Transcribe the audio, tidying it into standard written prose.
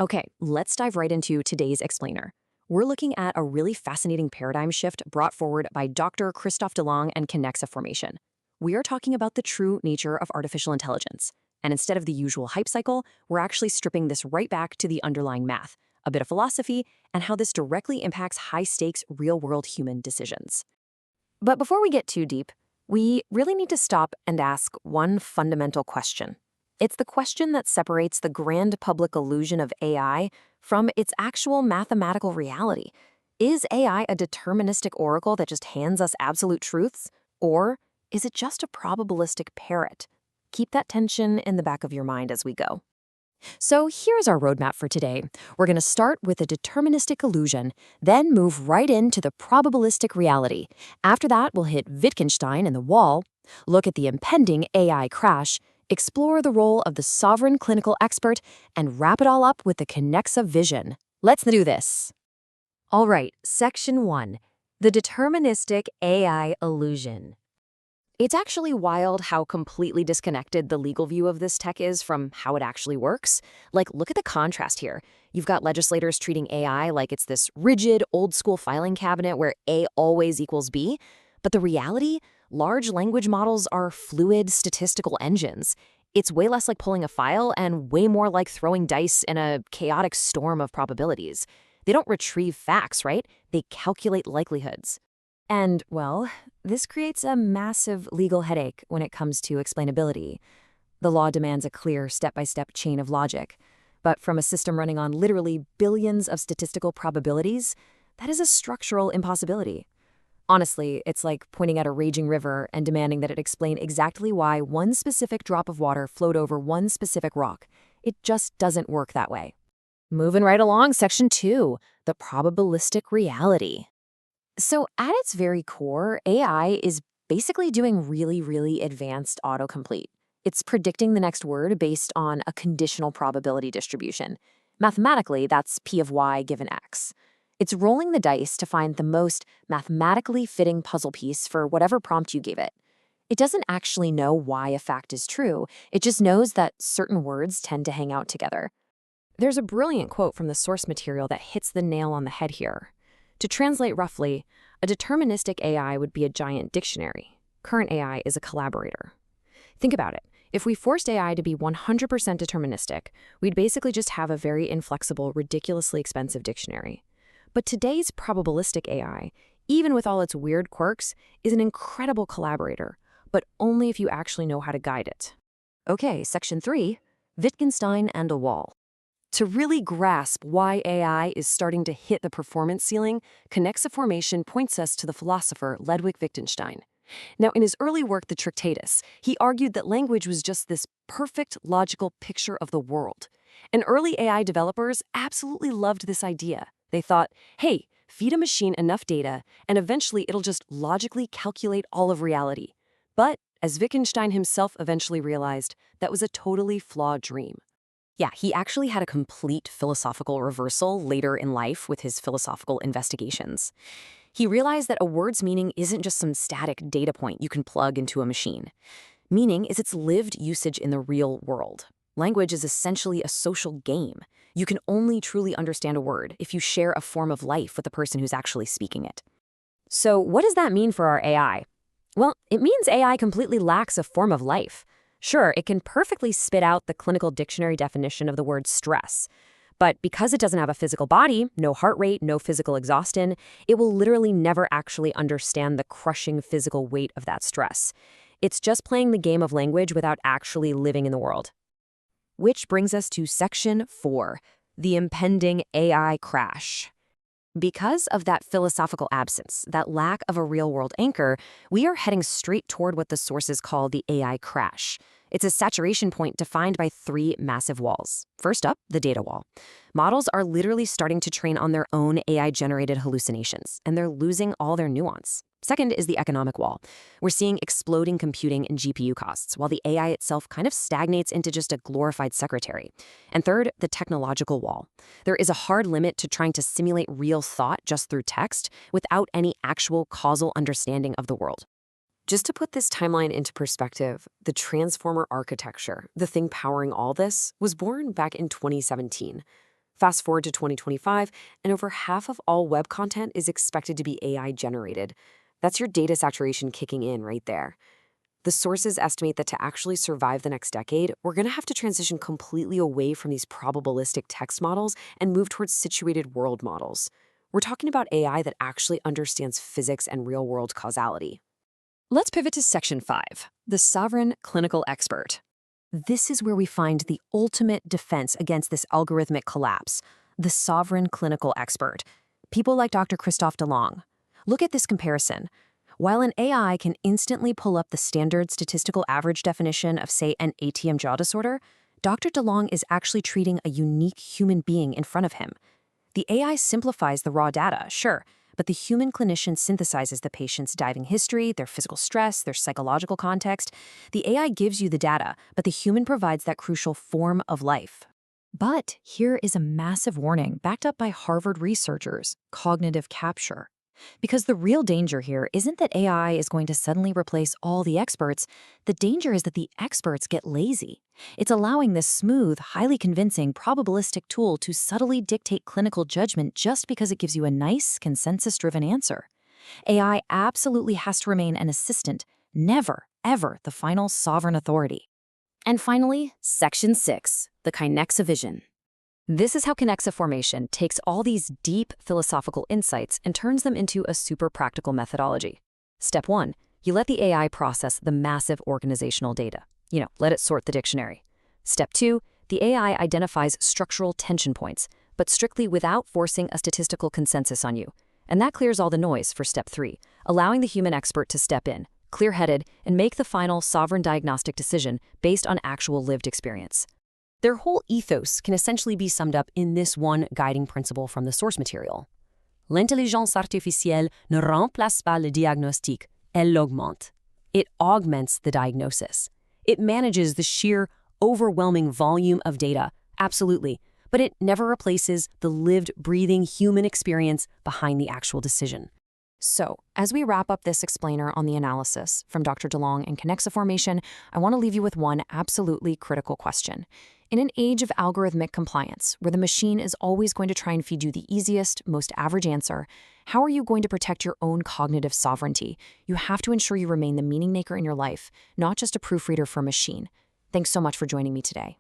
Okay, let's dive right into today's explainer. We're looking at a really fascinating paradigm shift brought forward by Dr. Christoph Delong and Kinexa Formation. We are talking about the true nature of artificial intelligence. And instead of the usual hype cycle, we're actually stripping this right back to the underlying math, a bit of philosophy, and how this directly impacts high-stakes, real-world human decisions. But before we get too deep, we really need to stop and ask one fundamental question. It's the question that separates the grand public illusion of AI from its actual mathematical reality. Is AI a deterministic oracle that just hands us absolute truths? Or is it just a probabilistic parrot? Keep that tension in the back of your mind as we go. So here's our roadmap for today. We're going to start with a deterministic illusion, then move right into the probabilistic reality. After that, we'll hit Wittgenstein and the wall, look at the impending AI crash, explore the role of the sovereign clinical expert, and wrap it all up with the Kinexa vision. Let's do this. All right, Section 1, the deterministic AI illusion. It's actually wild how completely disconnected the legal view of this tech is from how it actually works. Like, look at the contrast here. You've got legislators treating AI like it's this rigid, old-school filing cabinet where A always equals B. But the reality, large language models are fluid statistical engines. It's way less like pulling a file and way more like throwing dice in a chaotic storm of probabilities. They don't retrieve facts, right? They calculate likelihoods. And, well, this creates a massive legal headache when it comes to explainability. The law demands a clear step-by-step chain of logic. But from a system running on literally billions of statistical probabilities, that is a structural impossibility. Honestly, it's like pointing at a raging river and demanding that it explain exactly why one specific drop of water flowed over one specific rock. It just doesn't work that way. Moving right along, Section 2, the probabilistic reality. So at its very core, AI is basically doing really advanced autocomplete. It's predicting the next word based on a conditional probability distribution. Mathematically, that's P of y given x. It's rolling the dice to find the most mathematically fitting puzzle piece for whatever prompt you gave it. It doesn't actually know why a fact is true. It just knows that certain words tend to hang out together. There's a brilliant quote from the source material that hits the nail on the head here. To translate roughly, a deterministic AI would be a giant dictionary. Current AI is a collaborator. Think about it. If we forced AI to be 100% deterministic, we'd basically just have a very inflexible, ridiculously expensive dictionary. But today's probabilistic AI, even with all its weird quirks, is an incredible collaborator, but only if you actually know how to guide it. Okay, Section 3, Wittgenstein and a wall. To really grasp why AI is starting to hit the performance ceiling, Kinexa Formation points us to the philosopher Ludwig Wittgenstein. Now, in his early work, The Tractatus, he argued that language was just this perfect logical picture of the world. And early AI developers absolutely loved this idea. They thought, hey, feed a machine enough data, and eventually it'll just logically calculate all of reality. But, as Wittgenstein himself eventually realized, that was a totally flawed dream. Yeah, he actually had a complete philosophical reversal later in life with his philosophical investigations. He realized that a word's meaning isn't just some static data point you can plug into a machine. Meaning is its lived usage in the real world. Language is essentially a social game. You can only truly understand a word if you share a form of life with the person who's actually speaking it. So what does that mean for our AI? Well, it means AI completely lacks a form of life. Sure, it can perfectly spit out the clinical dictionary definition of the word stress. But because it doesn't have a physical body, no heart rate, no physical exhaustion, it will literally never actually understand the crushing physical weight of that stress. It's just playing the game of language without actually living in the world. Which brings us to Section 4, the impending AI crash. Because of that philosophical absence, that lack of a real-world anchor, we are heading straight toward what the sources call the AI crash. It's a saturation point defined by three massive walls. First up, the data wall. Models are literally starting to train on their own AI-generated hallucinations, and they're losing all their nuance. Second is the economic wall. We're seeing exploding computing and GPU costs, while the AI itself kind of stagnates into just a glorified secretary. And third, the technological wall. There is a hard limit to trying to simulate real thought just through text without any actual causal understanding of the world. Just to put this timeline into perspective, the transformer architecture, the thing powering all this, was born back in 2017. Fast forward to 2025, and over half of all web content is expected to be AI generated. That's your data saturation kicking in right there. The sources estimate that to actually survive the next decade, we're going to have to transition completely away from these probabilistic text models and move towards situated world models. We're talking about AI that actually understands physics and real-world causality. Let's pivot to Section 5, the sovereign clinical expert. This is where we find the ultimate defense against this algorithmic collapse, the sovereign clinical expert. People like Dr. Christophe Delong. Look at this comparison. While an AI can instantly pull up the standard statistical average definition of, say, an ATM jaw disorder, Dr. Delong is actually treating a unique human being in front of him. The AI simplifies the raw data, sure, but the human clinician synthesizes the patient's diving history, their physical stress, their psychological context. The AI gives you the data, but the human provides that crucial form of life. But here is a massive warning backed up by Harvard researchers: cognitive capture. Because the real danger here isn't that AI is going to suddenly replace all the experts. The danger is that the experts get lazy. It's allowing this smooth, highly convincing, probabilistic tool to subtly dictate clinical judgment just because it gives you a nice, consensus-driven answer. AI absolutely has to remain an assistant, never, ever the final sovereign authority. And finally, Section 6, the Kinexa vision. This is how Kinexa Formation takes all these deep philosophical insights and turns them into a super practical methodology. Step 1, you let the AI process the massive organizational data. Let it sort the dictionary. Step 2, the AI identifies structural tension points, but strictly without forcing a statistical consensus on you. And that clears all the noise for Step 3, allowing the human expert to step in, clear-headed, and make the final sovereign diagnostic decision based on actual lived experience. Their whole ethos can essentially be summed up in this one guiding principle from the source material. L'intelligence artificielle ne remplace pas le diagnostic, elle l'augmente. It augments the diagnosis. It manages the sheer, overwhelming volume of data, absolutely, but it never replaces the lived, breathing human experience behind the actual decision. So, as we wrap up this explainer on the analysis from Dr. Delong and Kinexa Formation, I want to leave you with one absolutely critical question. In an age of algorithmic compliance, where the machine is always going to try and feed you the easiest, most average answer, how are you going to protect your own cognitive sovereignty? You have to ensure you remain the meaning maker in your life, not just a proofreader for a machine. Thanks so much for joining me today.